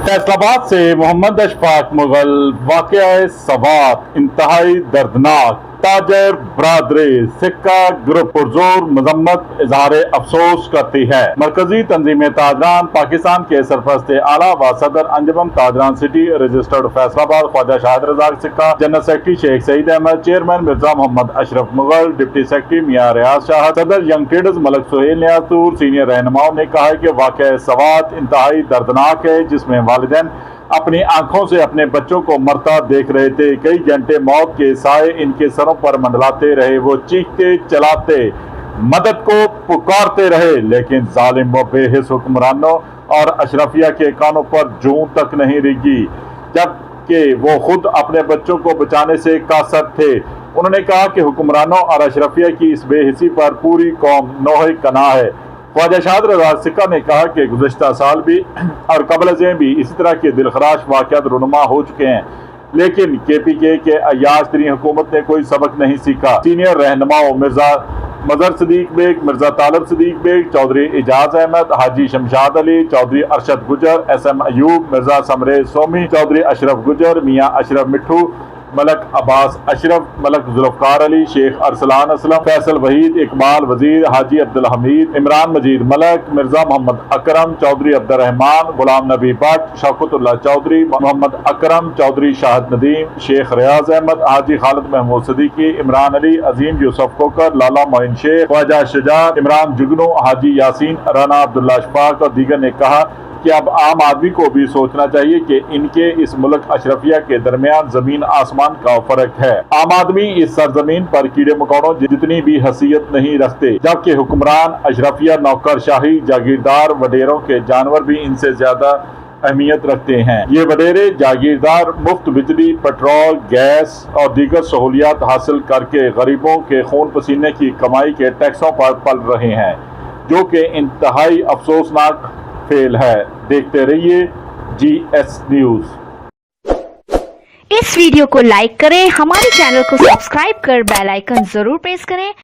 फैसलाबाद से मोहम्मद अशफाक मुगल वाक़या सवात इंतहाई दर्दनाक ताजर बरादरी सिक्का ग्रुप पुरजोर मजम्मत इजहार अफसोस करती है। मरकजी तंजीम ताजरान पाकिस्तान के सरपरस्त आला व सदर Anjuman Tajran city registered Faisalabad Khawaja Shahid Raza Sikka, general secretary Sheikh Saeed Ahmed, chairman Mirza Muhammad Ashraf Mughal, deputy secretary Mian Riaz Shah, सदर यंग ट्रेडर्स मलक सुहेल नियाजतूर, सीनियर रहनुमाओं ने कहा है कि वाक़या सवात इंतहाई दर्दनाक है, जिसमें वालिदैन अपनी आंखों से अपने बच्चों को मरता देख रहे थे। कई घंटे मौत के साए इनके सरों पर मंडलाते रहे। वो चीखते चलाते मदद को पुकारते रहे, लेकिन जालिम व बेहिस हुक्मरानों और अशरफिया के कानों पर जूं तक नहीं रिगी, जबकि वो खुद अपने बच्चों को बचाने से कासर थे। उन्होंने कहा कि हुक्मरानों और अशरफिया की इस बेहिसी पर पूरी कौम नोहे कना है। ख्वाजा शाहिद रजा सिक्का ने कहा कि गुज़श्ता साल भी और कबल से भी इसी तरह के दिलखराश वाक़यात रुनुमा हो चुके हैं, लेकिन KPK के अय्याश तरीन हुकूमत ने कोई सबक नहीं सीखा। सीनियर रहनुमाओं मिर्जा मजहर सदीक बेग, मिर्जा तालब सदीक बेग, चौधरी एजाज अहमद, हाजी शमशाद अली, चौधरी अरशद गुजर, SM अयूब, मिर्जा समरे सोमी, चौधरी अशरफ गुजर, मियाँ अशरफ मिट्ठू, मलक अब्बास अशरफ, मलक जुल्फ़कार अली, शेख अरसलान असलम, फैसल वहीद, इकबाल वजीर, हाजी अब्दुल हमीद, इमरान मजीद मलक, मिर्जा मोहम्मद अकरम, चौधरी अब्दुर्रहमान, गुलाम नबी भट्ट, शौकतुल्लाह चौधरी, मोहम्मद अकरम, चौधरी शाहिद नदीम, शेख रियाज अहमद, हाजी खालिद महमूद सदीकी, इमरान अली, अजीम यूसुफ कोकर, लाला मोइन शेख, ख्वाजा शजा, इमरान जुगनू, हाजी यासीन, राना अब्दुल्ला अशफाक और दीगर ने कहा कि अब आम आदमी को भी सोचना चाहिए कि इनके इस मुल्क अशरफिया के दरमियान जमीन आसमान का फर्क है। आम आदमी इस सरजमीन पर कीड़े मकोड़ों जितनी भी हैसियत नहीं रखते, जबकि हुक्मरान अशरफिया नौकरशाही जागीरदार वडेरों के जानवर भी इनसे ज्यादा अहमियत रखते हैं। ये वडेरे जागीरदार मुफ्त बिजली, पेट्रोल, गैस और दीगर सहूलियात हासिल करके गरीबों के खून पसीने की कमाई के टैक्सों पर पल रहे हैं, जो कि इंतहाई अफसोसनाक फेल है। देखते रहिए GS न्यूज। इस वीडियो को लाइक करें, हमारे चैनल को सब्सक्राइब कर बेल आइकन जरूर प्रेस करें